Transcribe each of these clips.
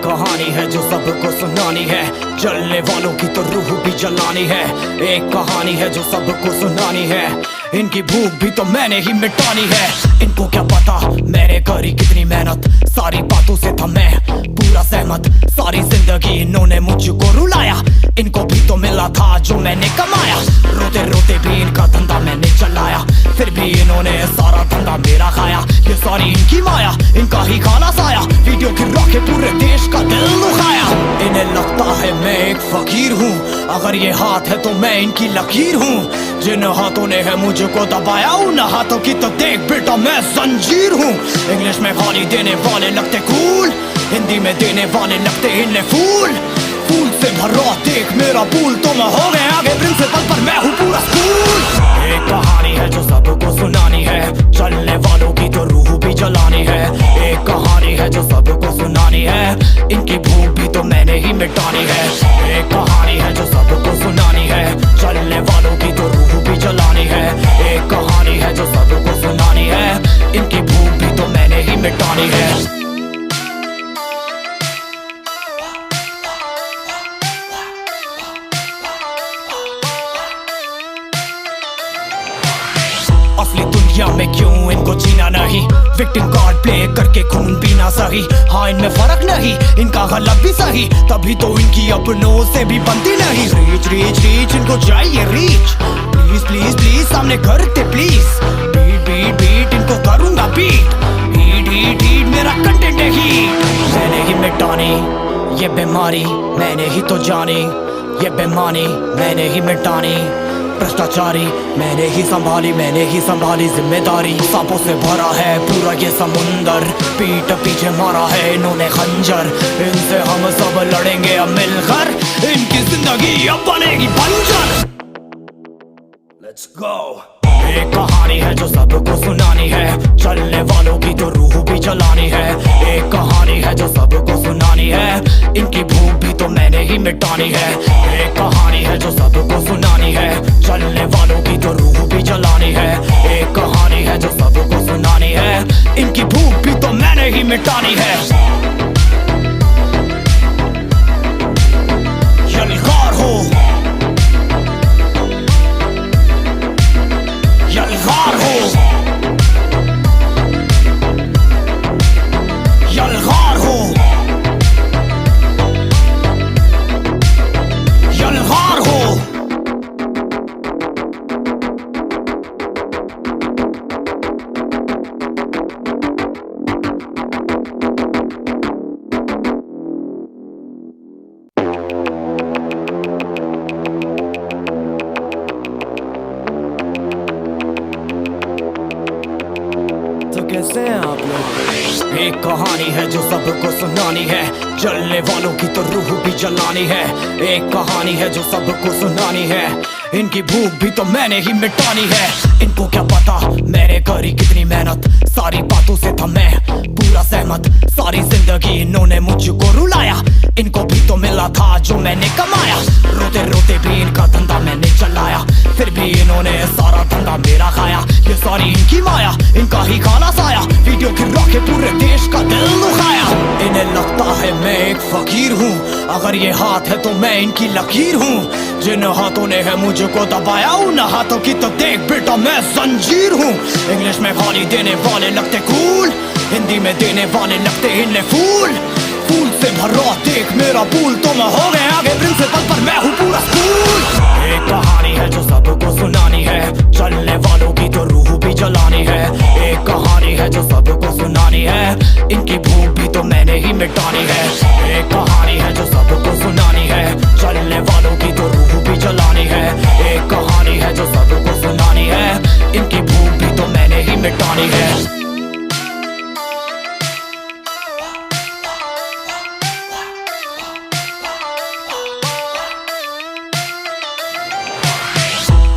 कहानी है जो सबको सुनानी है, जलने वालों की तो रूह भी जलानी है। एक कहानी है जो सबको सुनानी है, इनकी भूख भी तो मैंने ही मिटानी है। इनको क्या पता मैंने करी कितनी मेहनत, सारी बातों से था मैं पूरा सहमत। सारी जिंदगी इन्होंने मुझको रुलाया, इनको भी तो मिला था जो मैंने कमाया। रोते रोते भी इनका धंधा मैंने चलाया, फिर भी इन्होंने सारा धंधा मेरा खाया। ये सारी इनकी माया, इनका ही खाना साया, वीडियो गिरा के पूरे देश का दिल दुखाया। इन्हें लगता है मैं एक फकीर हूँ, अगर ये हाथ है तो मैं इनकी लकीर हूँ। जिन हाथों ने है मुझको दबाया, उन हाथों की तो देख बेटा मैं जंजीर हूँ। इंग्लिश में गाली देने वाले लगते कूल, हिंदी में देने वाले लगते इन्हें फूल। फूल से भरा देख मेरा पूल, तो मैं हो गया आगे प्रिंसिपल पर मैं हूँ पूरा स्कूल। एक कहानी है जो सबको सुनानी है, चलने वालों की तो रूह भी जलानी है। एक कहानी है जो सबको सुनानी है, इनकी भूख भी तो मैंने ही मिटानी है। एक कहानी है जो सबको सुनानी है, चलने वालों की तो रूह भी जलानी है। एक कहानी है जो सबको सुनानी है, इनकी भूख भी तो मैंने ही मिटानी है। असली दुनिया में क्यों इनको जीना नहीं, विक्टिम कार्ड प्ले करके खून पीना सही। हाँ इनमें फर्क नहीं, इनका गलत भी सही, तभी तो इनकी अपनों से भी बनती नहीं। रीच रीच रीच इनको चाहिए रीच, प्लीज प्लीज प्लीज सामने करते प्लीज। बीट बीट बीट इनको करूंगा बीट, हीट हीट हीट मेरा कंटेंट है हीट। मैंने ही मिटानी ये बीमारी, मैंने ही तो जानी ये बेमानी, मैंने ही मिटानी भ्रष्टाचारी। मैंने ही संभाली जिम्मेदारी। सांपों से भरा है पूरा ये समुंदर, पीठ पीछे मारा है इन्होंने खंजर। इनसे हम सब लड़ेंगे अब मिलकर, इनकी जिंदगी अब बनेगी बंजर। Let's go। एक कहानी है जो सबको सुनानी है, चलने वालों की तो रूह भी जलानी है। एक कहानी है जो सबको सुनानी है, इनकी भूख भी तो मैंने ही मिटानी है। एक कहानी है जो सबको सुनानी है, चलने वालों की तो रूह भी जलानी है। एक कहानी है जो सबको सुनानी है, इनकी भूख भी तो मैंने ही मिटानी है। यलगार हो यलगार हो यलगार हो यलगार हो। कैसे हैं आप लोग? एक कहानी है जो सबको सुनानी है, जलने वालों की तो रूह भी जलानी है। एक कहानी है जो सबको सुनानी है, इनकी भूख भी तो मैंने ही मिटानी है। इनको क्या पता मैंने करी कितनी मेहनत, सारी बातों से था मैं पूरा सहमत। सारी जिंदगी इन्होंने मुझको रुलाया, इनको भी तो मिला था जो मैंने कमाया। रोते रोते भी इनका धंधा मैंने चलाया, फिर भी इन्होंने सारा धंधा मेरा खाया। ये सारी इनकी माया, इनका ही खाना साया, वीडियो गिरा के पूरे देश का दिल दुखाया। इन्हें लगता है मैं एक फकीर हूँ, अगर ये हाथ है तो मैं इनकी लकीर हूँ। जिन हाथों ने है मुझको दबाया, उन हाथों की तो देख बेटा मैं जंजीर हूँ। इंग्लिश में गाली देने वाले लगते कूल, हिंदी में देने वाले लगते इन्हें फूल। फूल से भरा देख मेरा पूल, तो मैं हो गया आगे प्रिंसिपल पर मैं हूँ पूरा स्कूल। एक कहानी है जो सबको सुनानी है, चलने वालों की तो रूह भी जलानी है। एक कहानी है जो सबको सुनानी है, इनकी भूख भी तो मैंने ही मिटानी है। एक कहानी है जो सबको सुनानी है, चलने वालों की तो रूह भी जलानी है। एक कहानी है जो सबको सुनानी है, इनकी भूख भी तो मैंने ही मिटानी है।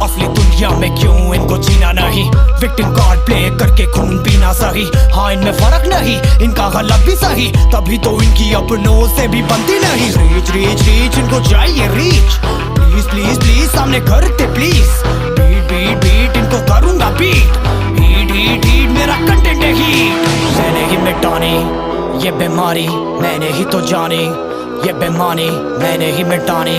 असली दुनिया में क्यों इनको जीना नहीं, विक्टिम कार्ड प्ले करके खून पीना सही। हाँ इनमें फर्क नहीं, इनका गलत भी सही, तभी तो इनकी अपनों से भी बनती नहीं। रीच रीच रीच इनको चाहिए रीच, प्लीज प्लीज प्लीज सामने करते प्लीज। बीट बीट बीट इनको करूंगा बीट, हीट हीट हीट मेरा कंटेंट है हीट। मैंने ही मिटानी ये बीमारी मैंने ही तो जानी, ये बेमानी मैंने ही मिटानी,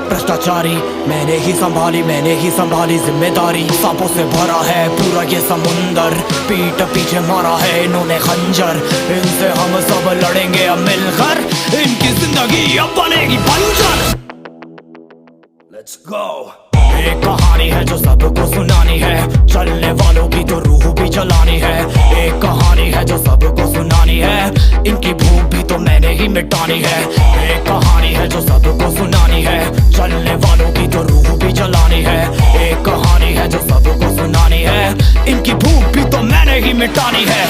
भ्रष्टाचारी मैंने ही संभाली जिम्मेदारी। सांपों से भरा है पूरा ये समुंदर, पीठ पीछे मारा है इन्होंने खंजर, इनसे हम सब लड़ेंगे अब मिलकर, इनकी जिंदगी अब बनेगी बंजर। Let's go। एक कहानी है जो सबको सुनानी है, चलने वालों की तो रूह भी जलानी है। एक कहानी है जो सबको सुनानी है, इनकी भूख भी तो मैंने ही मिटानी है। एक कहानी है जो सबको सुनानी है, चलने वालों की तो रूह भी जलानी है। एक कहानी है जो सबको सुनानी है, इनकी भूख भी तो मैंने ही मिटानी है।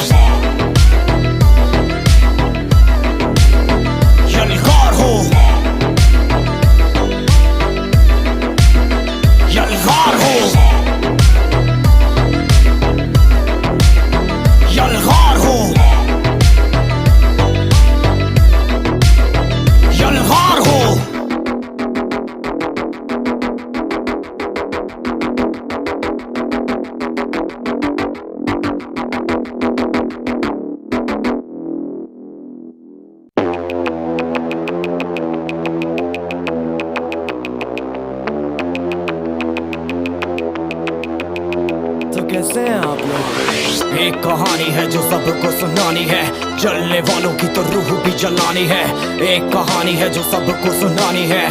यलगार हो, यलगार हो, यलगार हो, यलगार हो। तो कैसे हैं आप लोग? एक कहानी है जो सबको सुनानी है, जलने वालों की तो रूह भी जलानी है। एक कहानी है जो सबको सुनानी है,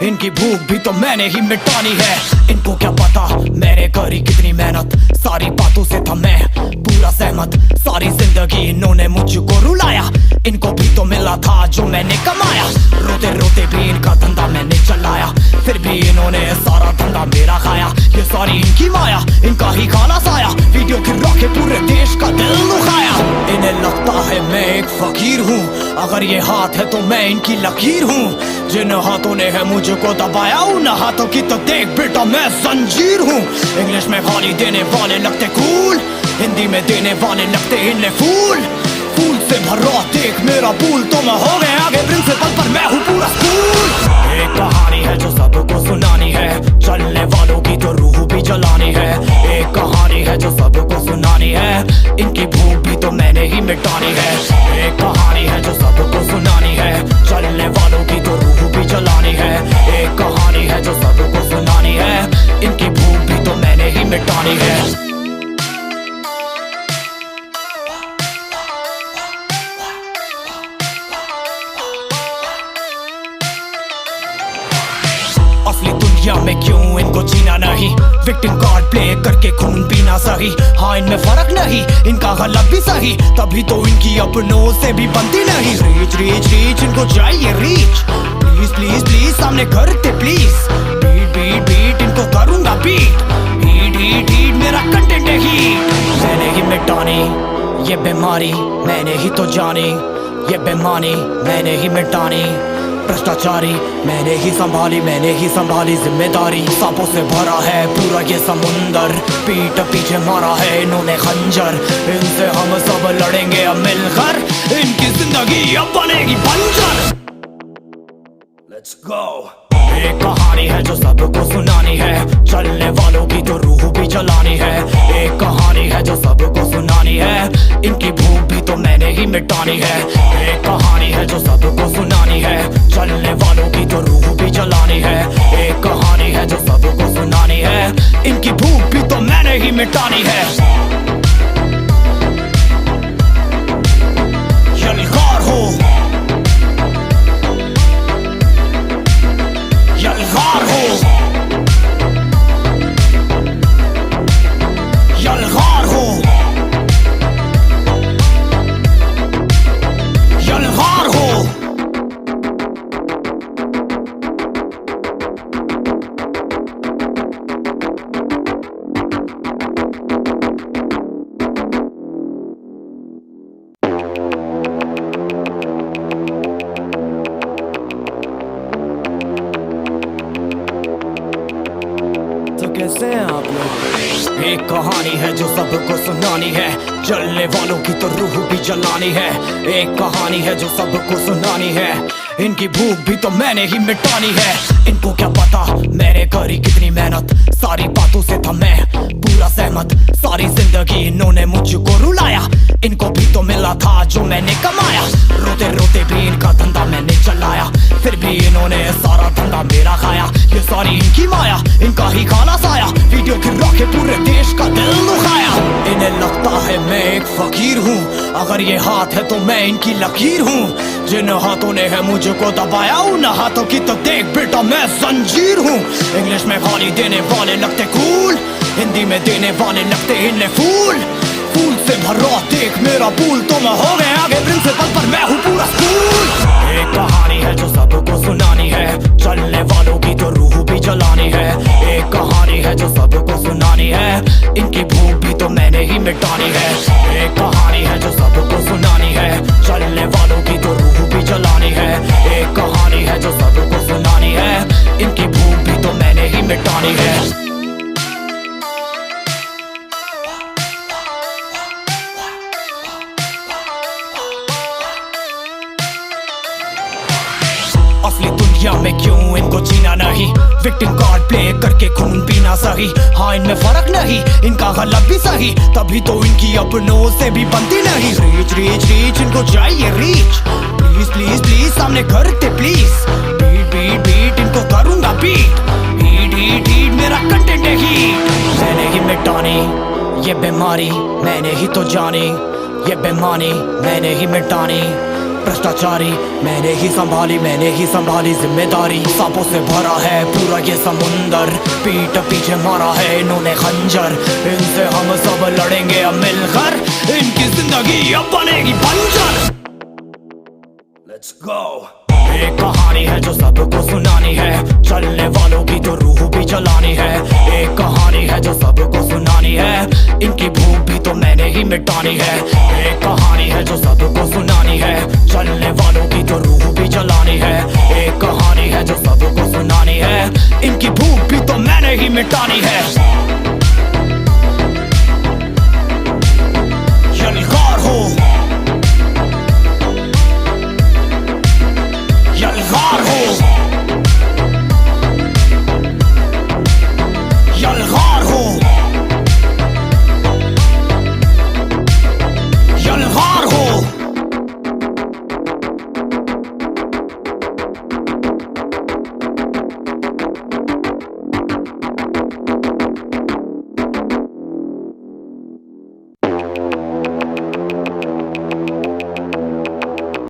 इनकी भूख भी तो मैंने ही मिटानी है। इनको क्या पता मैंने करी कितनी मेहनत, सारी बातों से था मैं पूरा सहमत। सारी जिंदगी इन्होंने मुझको रुलाया, इनको भी तो मिला था जो मैंने कमाया। रोते रोते भी इनका धंधा मैंने चलाया, फिर भी इन्होंने सारा धंधा मेरा खाया। ये सारी इनकी माया, इनका ही खाना साया, वीडियो गिरा के पूरे देश का दिल दुखाया। इन्हें लगता है मैं एक फकीर हूँ, अगर ये हाथ है तो मैं इनकी लकीर हूँ। जिन हाथों ने है मुझको दबाया, उन हाथों की तो देख बेटा मैं जंजीर हूँ। इंग्लिश में गाली देने वाले लगते कूल, हिंदी में देने वाले लगते इन्हें फूल। फूल से भरा देख मेरा पूल, तो मैं हो गया आगे प्रिंसिपल पर मैं हूँ पूरा स्कूल। एक कहानी है जो सबको सुनानी है, चलने वालों की तो रूह भी जलानी है। एक कहानी है जो सबको सुनानी है, इनकी भूख भी तो मैंने ही मिटानी है। एक कहानी है जो सबको सुनानी है, चलने वालों की तो रूह भी जलानी है। एक कहानी है जो सबको सुनानी है, इनकी भूख भी तो मैंने ही मिटानी है। असली दुनिया में क्यों इनको जीना नहीं, विक्टिम कार्ड प्ले करके खून पीना सही। हाँ इनमें फर्क नहीं, इनका गलत भी सही, तभी तो इनकी अपनों से भी बनती नहीं। रीच रीच रीच इनको चाहिए रीच, प्लीज प्लीज प्लीज सामने करते प्लीज। बीट बीट बीट इनको करूंगा बीट, हीट हीट हीट मेरा कंटेंट है हीट। मैंने ही मिटानी ये बीमारी, मैंने ही तो जानी, ये बेमानी मैंने ही मिटानी। भ्रष्टाचारी मैंने ही संभाली जिम्मेदारी। सांपों से भरा है पूरा ये समुंदर, पीठ पीछे मारा है इन्होंने खंजर, इनसे हम सब लड़ेंगे अब मिलकर, इनकी जिंदगी अब बनेगी बंजर। Let's go। एक कहानी है जो सबको सुनानी है, चलने वालों की तो रूह भी जलानी है। एक कहानी है जो सबको सुनानी है, इनकी भूख भी तो मैंने ही मिटानी है। एक कहानी है जो सबको सुनानी है, चलने वालों की तो रूह भी जलानी है। एक कहानी है जो सबको सुनानी है, इनकी भूख भी तो मैंने ही मिटानी है। यलगार हो, यलगार हो, यलगार हो, यलगार हो। तो कैसे हैं आप लोग? एक कहानी है जो सबको सुनानी है, जलने वालों की तो रूह भी जलानी है। एक कहानी है जो सबको सुनानी है, इनकी भूख भी तो मैंने ही मिटानी है। इनको क्या पता मैंने करी कितनी मेहनत, सारी बातों से था मैं पूरा मेरा सहमत। सारी जिंदगी इन्होंने मुझको रुलाया, इनको भी तो मिला था जो मैंने कमाया। रोते रोते भी इनका धंधा मैंने चलाया, फिर भी इन्होंने सारा धंधा मेरा खाया। ये सारी इनकी माया, इनका ही खाना साया, वीडियो गिरा के पूरे देश का दिल दुखाया। इन्हें लगता है मैं एक फकीर हूँ, अगर ये हाथ है तो मैं इनकी लकीर हूँ। जिन हाथों ने है मुझको दबाया, उन हाथों की तो देख बेटा मैं जंजीर हूँ। इंग्लिश में गाली देने वाले लगते कूल, हिंदी में देने वाले लगते इन्हें फूल। फूल से भरा देख मेरा पूल, तो मैं हो गया आगे प्रिंसिपल पर मैं हूँ पूरा स्कूल। एक कहानी है जो सबको सुनानी है, चलने वालों की तो रूह भी जलानी है। एक कहानी है जो सबको सुनानी है, इनकी भूख भी तो मैंने ही मिटानी है। एक कहानी है जो सबको सुनानी है, चलने वालों की तो रूह भी जलानी है। एक कहानी है जो सबको सुनानी है, इनकी भूख भी तो मैंने ही मिटानी है। असली दुनिया में क्यों इनको जीना नहीं, विक्टिम कार्ड प्ले करके खून पीना सही। हाँ इनमें फर्क नहीं, इनका गलत भी सही, तभी तो इनकी अपनों से भी बनती नहीं। रीच रीच रीच इनको चाहिए रीच, प्लीज प्लीज प्लीज सामने करते प्लीज। बीट बीट बीट इनको करूंगा बीट, हीट हीट हीट मेरा कंटेंट है हीट। मैंने ही मिटानी ये बीमारी, मैंने ही तो जानी ये बेमानी, मैंने ही मिटानी भ्रष्टाचारी। मैंने ही संभाली जिम्मेदारी। सांपों से भरा है पूरा ये समुंदर, पीठ पीछे मारा है इन्होंने खंजर। इनसे हम सब लड़ेंगे अब मिलकर, इनकी जिंदगी अब बनेगी बंजर। Let's go। एक कहानी है जो सबको सुनानी है, चलने वालों की तो रूह भी जलानी है। एक कहानी है जो सबको सुनानी है, इनकी भूख भी तो मैंने ही मिटानी है। एक कहानी है जो सबको सुनानी है, चलने वालों की तो रूह भी जलानी है। एक कहानी है जो सबको सुनानी है, इनकी भूख भी तो मैंने ही मिटानी है।